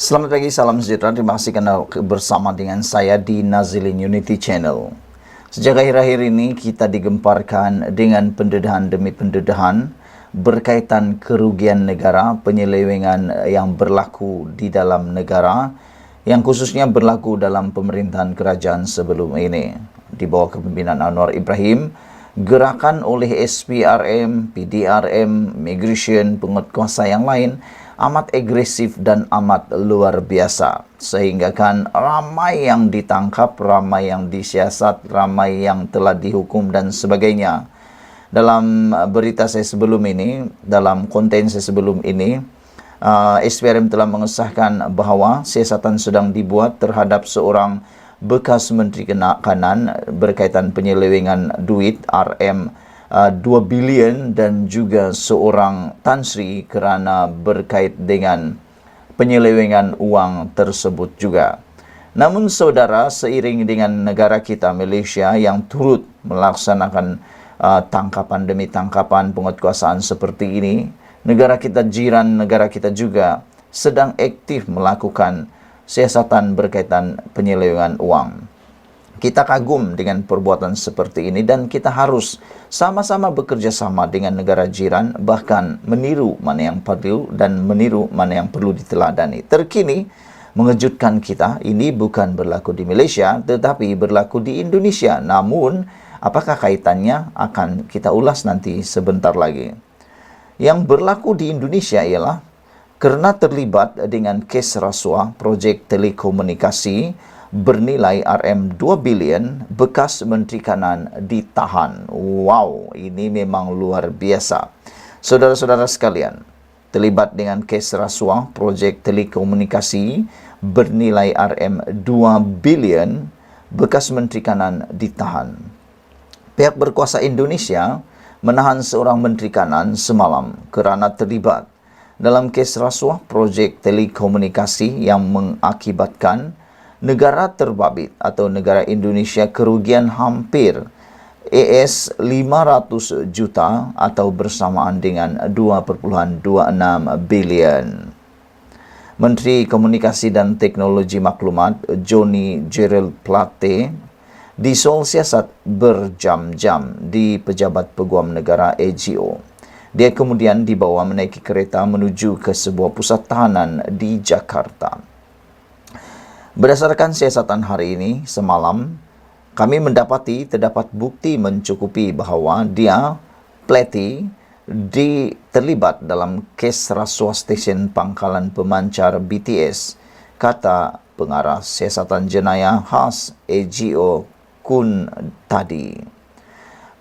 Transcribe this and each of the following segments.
Selamat pagi, salam sejahtera. Terima kasih karena bersama dengan saya di Nazilin Unity Channel. Sejak akhir-akhir ini kita digemparkan dengan pendedahan demi pendedahan berkaitan kerugian negara, penyelewengan yang berlaku di dalam negara, yang khususnya berlaku dalam pemerintahan kerajaan sebelum ini. Di bawah kepemimpinan Anwar Ibrahim, gerakan oleh SPRM, PDRM, Migration, penguatkuasa yang lain amat agresif dan amat luar biasa, sehingga kan ramai yang ditangkap, ramai yang disiasat, ramai yang telah dihukum dan sebagainya. Dalam berita saya sebelum ini, dalam konten saya sebelum ini, SPRM telah mengesahkan bahawa siasatan sedang dibuat terhadap seorang bekas Menteri Kanan berkaitan penyelewengan duit RM 2 bilion dan juga seorang Tan Sri kerana berkait dengan penyelewengan uang tersebut juga. Namun saudara, seiring dengan negara kita Malaysia yang turut melaksanakan tangkapan demi tangkapan penguatkuasaan seperti ini, negara kita jiran, negara kita juga sedang aktif melakukan siasatan berkaitan penyelewengan uang. Kita kagum dengan perbuatan seperti ini dan kita harus sama-sama bekerja sama dengan negara jiran, bahkan meniru mana yang perlu dan meniru mana yang perlu diteladani. Terkini mengejutkan kita, ini bukan berlaku di Malaysia tetapi berlaku di Indonesia. Namun apakah kaitannya akan kita ulas nanti sebentar lagi. Yang berlaku di Indonesia ialah kerana terlibat dengan kes rasuah projek telekomunikasi bernilai RM 2 bilion, bekas Menteri Kanan ditahan. Wow, ini memang luar biasa. Saudara-saudara sekalian, terlibat dengan kes rasuah projek telekomunikasi bernilai RM 2 bilion, bekas Menteri Kanan ditahan. Pihak berkuasa Indonesia menahan seorang Menteri Kanan semalam kerana terlibat dalam kes rasuah projek telekomunikasi yang mengakibatkan negara terbabit atau negara Indonesia kerugian hampir AS 500 juta atau bersamaan dengan 2.26 bilion. Menteri Komunikasi dan Teknologi Maklumat Johnny Gerald Plate disoal siasat berjam-jam di Pejabat Peguam Negara AGO. Dia kemudian dibawa menaiki kereta menuju ke sebuah pusat tahanan di Jakarta. Berdasarkan siasatan hari ini, semalam, kami mendapati terdapat bukti mencukupi bahawa dia, Plati, terlibat dalam kes rasuah stesen pangkalan pemancar BTS, kata pengarah siasatan jenayah khas AGO Kun tadi.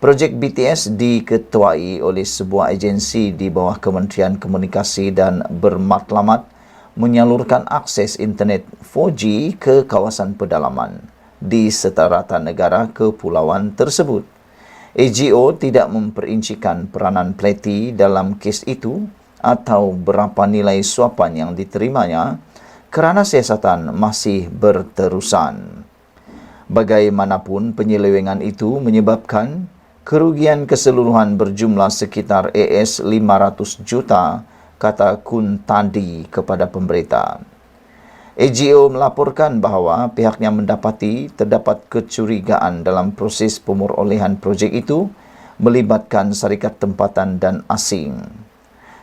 Projek BTS diketuai oleh sebuah agensi di bawah Kementerian Komunikasi dan bermatlamat menyalurkan akses internet 4G ke kawasan pedalaman di setarata negara kepulauan tersebut. AGO tidak memperincikan peranan Plati dalam kes itu atau berapa nilai suapan yang diterimanya kerana siasatan masih berterusan. Bagaimanapun, penyelewengan itu menyebabkan kerugian keseluruhan berjumlah sekitar AS 500 juta, kata Kun tadi kepada pemberita. AGO melaporkan bahawa pihaknya mendapati terdapat kecurigaan dalam proses pemerolehan projek itu melibatkan syarikat tempatan dan asing.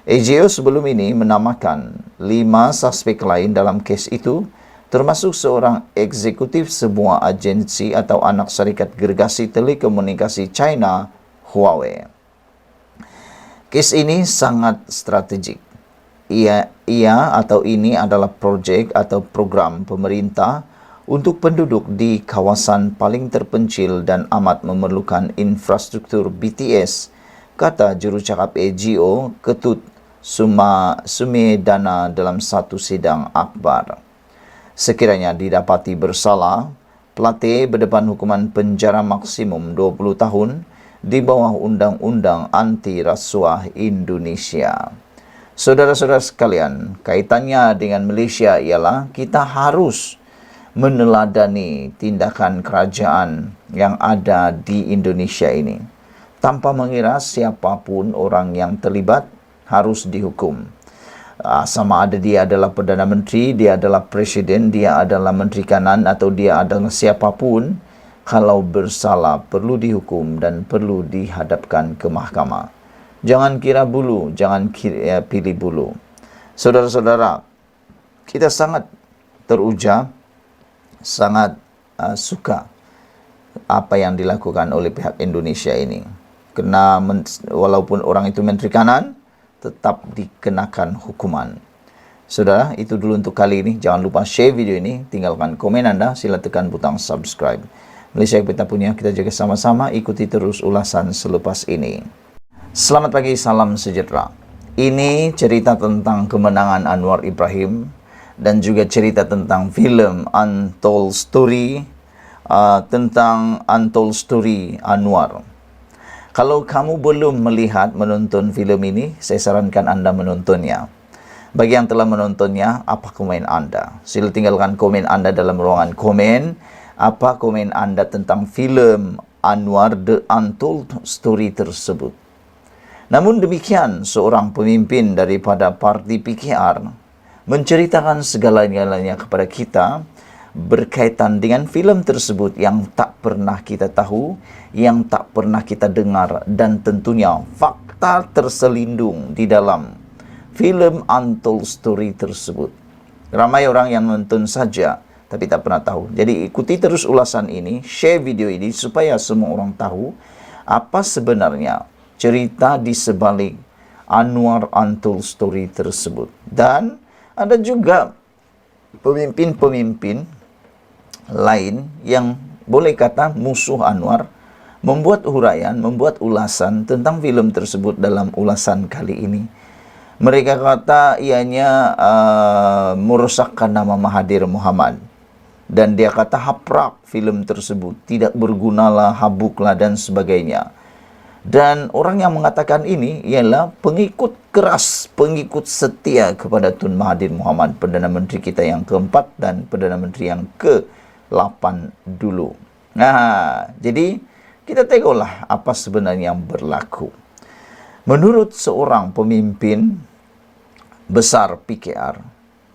AGO sebelum ini menamakan 5 suspek lain dalam kes itu, termasuk seorang eksekutif sebuah agensi atau anak syarikat gergasi telekomunikasi China, Huawei. Kes ini sangat strategik. Ini adalah projek atau program pemerintah untuk penduduk di kawasan paling terpencil dan amat memerlukan infrastruktur BTS, kata jurucakap AGO Ketut Sumedana dalam satu sidang akhbar. Sekiranya didapati bersalah, Plate berdepan hukuman penjara maksimum 20 tahun di bawah Undang-Undang Anti Rasuah Indonesia. Saudara-saudara sekalian, kaitannya dengan Malaysia ialah kita harus meneladani tindakan kerajaan yang ada di Indonesia ini. Tanpa mengira siapapun orang yang terlibat harus dihukum. sama ada dia adalah Perdana Menteri, dia adalah Presiden, dia adalah Menteri Kanan, atau dia adalah siapapun, kalau bersalah perlu dihukum dan perlu dihadapkan ke mahkamah. Jangan kira bulu, jangan pilih bulu. Saudara-saudara, kita sangat teruja, sangat suka apa yang dilakukan oleh pihak Indonesia ini. Kerana walaupun orang itu Menteri Kanan, tetap dikenakan hukuman. Saudara, itu dulu untuk kali ini. Jangan lupa share video ini, tinggalkan komen anda, sila tekan butang subscribe. Malaysia kita punya, kita jaga sama-sama, ikuti terus ulasan selepas ini. Selamat pagi, salam sejahtera. Ini cerita tentang kemenangan Anwar Ibrahim dan juga cerita tentang filem Untold Story, tentang Untold Story Anwar. Kalau kamu belum menonton filem ini, saya sarankan anda menontonnya. Bagi yang telah menontonnya, apa komen anda? Sila tinggalkan komen anda dalam ruangan komen. Apa komen anda tentang filem Anwar The Untold Story tersebut? Namun demikian, seorang pemimpin daripada parti PKR menceritakan segala-galanya kepada kita berkaitan dengan filem tersebut yang tak pernah kita tahu, yang tak pernah kita dengar, dan tentunya fakta terselindung di dalam filem Untold Story tersebut. Ramai orang yang nonton saja tapi tak pernah tahu. Jadi ikuti terus ulasan ini, share video ini supaya semua orang tahu apa sebenarnya cerita di sebalik Anwar Untold Story tersebut. Dan ada juga pemimpin-pemimpin lain yang boleh kata musuh Anwar membuat huraian, membuat ulasan tentang filem tersebut dalam ulasan kali ini. Mereka kata ianya merosakkan nama Mahathir Mohamad. Dan dia kata haprak filem tersebut, tidak bergunalah, habuklah dan sebagainya. Dan orang yang mengatakan ini ialah pengikut keras, pengikut setia kepada Tun Mahathir Mohamad, Perdana Menteri kita yang keempat dan Perdana Menteri yang ke-8 dulu. Nah, jadi kita tengoklah apa sebenarnya yang berlaku. Menurut seorang pemimpin besar PKR,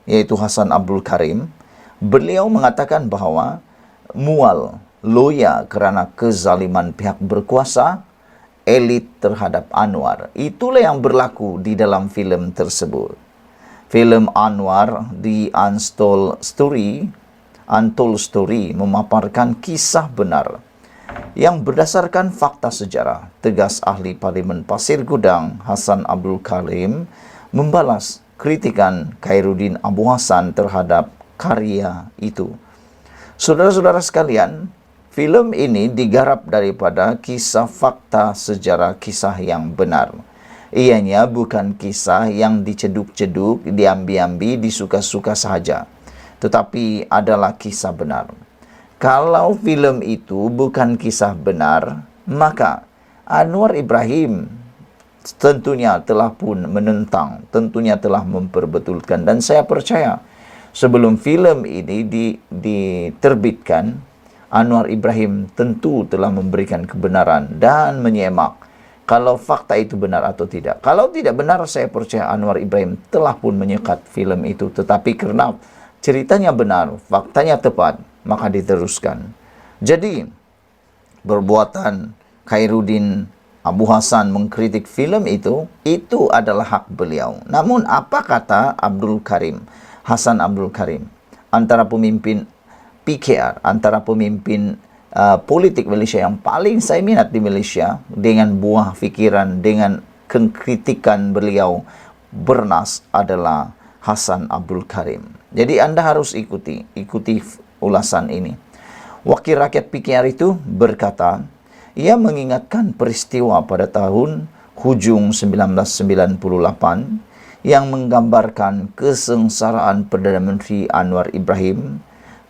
yaitu Hassan Abdul Karim, beliau mengatakan bahawa mual, loya kerana kezaliman pihak berkuasa, elit terhadap Anwar. Itulah yang berlaku di dalam filem tersebut. Filem Anwar, The Untold Story memaparkan kisah benar yang berdasarkan fakta sejarah. Tegas ahli Parlimen Pasir Gudang Hassan Abdul Karim membalas kritikan Khairuddin Abu Hassan terhadap karya itu. Saudara-saudara sekalian, filem ini digarap daripada kisah fakta sejarah, kisah yang benar. Ianya bukan kisah yang diceduk-ceduk, diambil-ambil, disuka-suka sahaja, tetapi adalah kisah benar. Kalau filem itu bukan kisah benar, maka Anwar Ibrahim tentunya telah pun menentang, tentunya telah memperbetulkan. Dan saya percaya sebelum filem ini diterbitkan, Anwar Ibrahim tentu telah memberikan kebenaran dan menyemak kalau fakta itu benar atau tidak. Kalau tidak benar, saya percaya Anwar Ibrahim telah pun menyekat filem itu. Tetapi kerana ceritanya benar, faktanya tepat, maka diteruskan. Jadi, perbuatan Khairuddin Abu Hassan mengkritik filem itu adalah hak beliau. Namun, apa kata Hassan Abdul Karim, antara pemimpin PKR, antara pemimpin politik Malaysia yang paling saya minat di Malaysia, dengan buah fikiran, dengan kritikan beliau bernas, adalah Hassan Abdul Karim. Jadi anda harus ikuti ulasan ini. Wakil rakyat PKR itu berkata, ia mengingatkan peristiwa pada tahun hujung 1998 yang menggambarkan kesengsaraan Perdana Menteri Anwar Ibrahim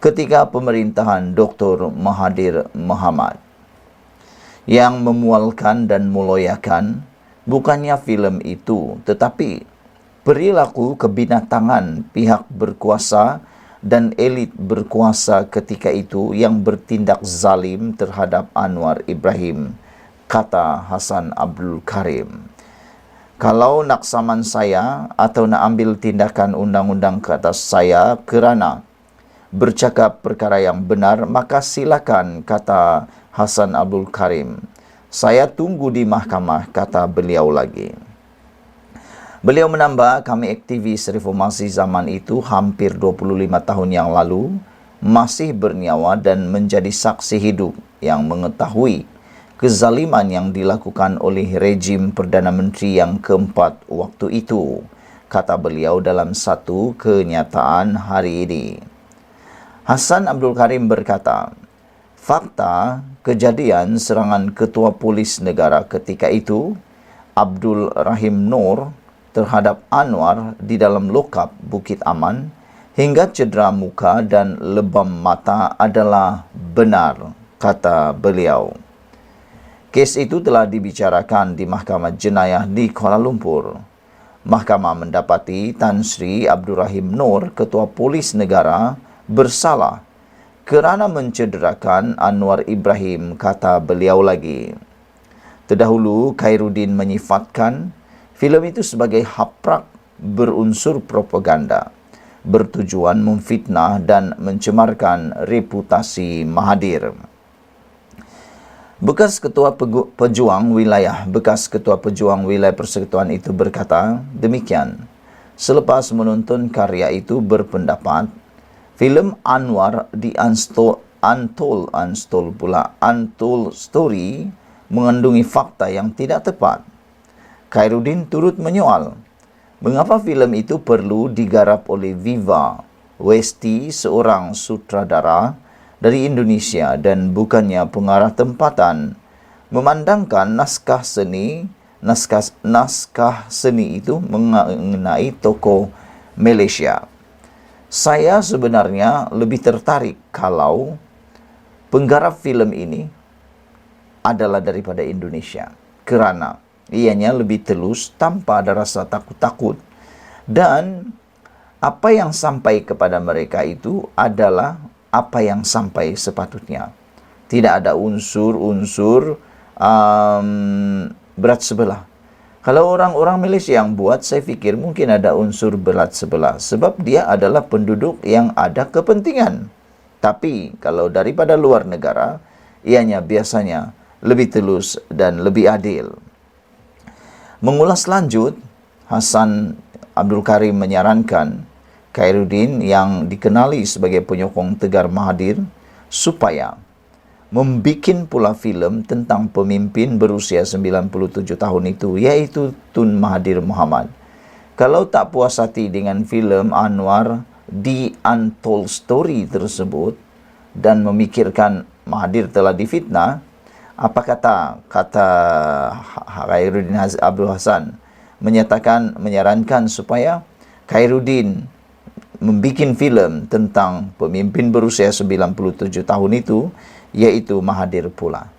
ketika pemerintahan Dr. Mahathir Mohamad. Yang memualkan dan meloyakan bukannya filem itu, tetapi perilaku kebinatangan pihak berkuasa dan elit berkuasa ketika itu yang bertindak zalim terhadap Anwar Ibrahim, kata Hassan Abdul Karim. Kalau nak saman saya atau nak ambil tindakan undang-undang ke atas saya kerana bercakap perkara yang benar, maka silakan, kata Hassan Abdul Karim. Saya tunggu di mahkamah, kata beliau lagi. Beliau menambah, kami aktivis reformasi zaman itu hampir 25 tahun yang lalu masih bernyawa dan menjadi saksi hidup yang mengetahui kezaliman yang dilakukan oleh rejim Perdana Menteri yang keempat waktu itu, kata beliau dalam satu kenyataan hari ini. Hassan Abdul Karim berkata, fakta kejadian serangan Ketua Polis Negara ketika itu, Abdul Rahim Noor, terhadap Anwar di dalam lokap Bukit Aman hingga cedera muka dan lebam mata adalah benar, kata beliau. Kes itu telah dibicarakan di Mahkamah Jenayah di Kuala Lumpur. Mahkamah mendapati Tan Sri Abdul Rahim Noor, Ketua Polis Negara, bersalah kerana mencederakan Anwar Ibrahim, kata beliau lagi. Terdahulu, Khairuddin menyifatkan filem itu sebagai haprak berunsur propaganda, bertujuan memfitnah dan mencemarkan reputasi Mahathir. Bekas Ketua Pejuang Wilayah Persekutuan itu berkata demikian. Selepas menonton karya itu berpendapat, filem Anwar di Untold Story mengandungi fakta yang tidak tepat. Khairuddin turut menyoal, mengapa filem itu perlu digarap oleh Viva Westi, seorang sutradara dari Indonesia dan bukannya pengarah tempatan, memandangkan naskah seni itu mengenai tokoh Malaysia. Saya sebenarnya lebih tertarik kalau penggarap filem ini adalah daripada Indonesia, kerana ianya lebih telus tanpa ada rasa takut-takut, dan apa yang sampai kepada mereka itu adalah apa yang sampai sepatutnya. Tidak ada unsur-unsur berat sebelah. Kalau orang-orang Malaysia yang buat, saya fikir mungkin ada unsur berat sebelah, sebab dia adalah penduduk yang ada kepentingan. Tapi kalau daripada luar negara, ianya biasanya lebih telus dan lebih adil. Mengulas lanjut, Hassan Abdul Karim menyarankan Khairuddin yang dikenali sebagai penyokong tegar Mahathir supaya membikin pula filem tentang pemimpin berusia 97 tahun itu, iaitu Tun Mahathir Mohamad. Kalau tak puas hati dengan filem Anwar di Untold Story tersebut dan memikirkan Mahathir telah difitnah, apa kata Khairuddin Abdul Hassan menyarankan supaya Khairuddin membikin filem tentang pemimpin berusia 97 tahun itu, iaitu Mahathir pula.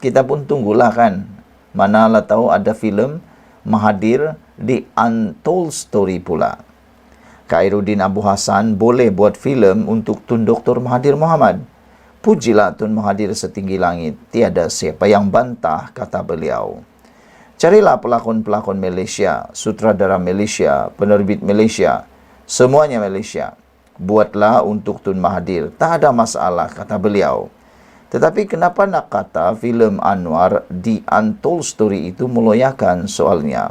Kita pun tunggulah kan, manalah tahu ada filem Mahathir di Untold Story pula. Khairuddin Abu Hassan boleh buat filem untuk Tun Dr. Mahathir Mohamad. Pujilah Tun Mahathir setinggi langit, tiada siapa yang bantah, kata beliau. Carilah pelakon-pelakon Malaysia, sutradara Malaysia, penerbit Malaysia, semuanya Malaysia. Buatlah untuk Tun Mahathir, tak ada masalah, kata beliau. Tetapi kenapa nak kata filem Anwar di Untold Story itu meloyakan soalnya?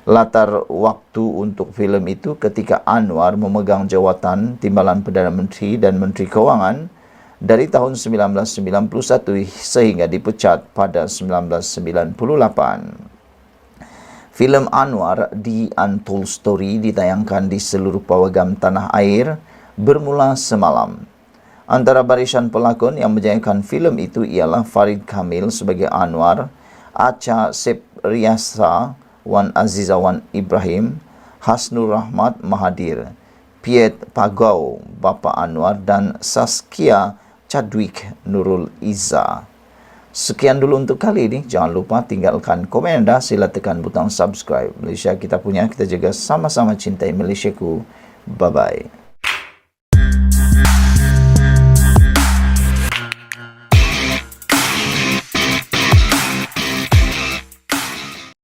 Latar waktu untuk filem itu ketika Anwar memegang jawatan Timbalan Perdana Menteri dan Menteri Kewangan dari tahun 1991 sehingga dipecat pada 1998. Filem Anwar di Untold Story ditayangkan di seluruh pawagam tanah air bermula semalam. Antara barisan pelakon yang menjayakan filem itu ialah Farid Kamil sebagai Anwar, Acha Sepriasa Wan Aziza Wan Ibrahim, Hasnur Rahmat Mahathir, Piet Pagau Bapa Anwar dan Saskia Chadwick Nurul Izzah. Sekian dulu untuk kali ini. Jangan lupa tinggalkan komen anda, sila tekan butang subscribe. Malaysia kita punya, kita jaga sama-sama cintai Malaysiaku. Bye-bye.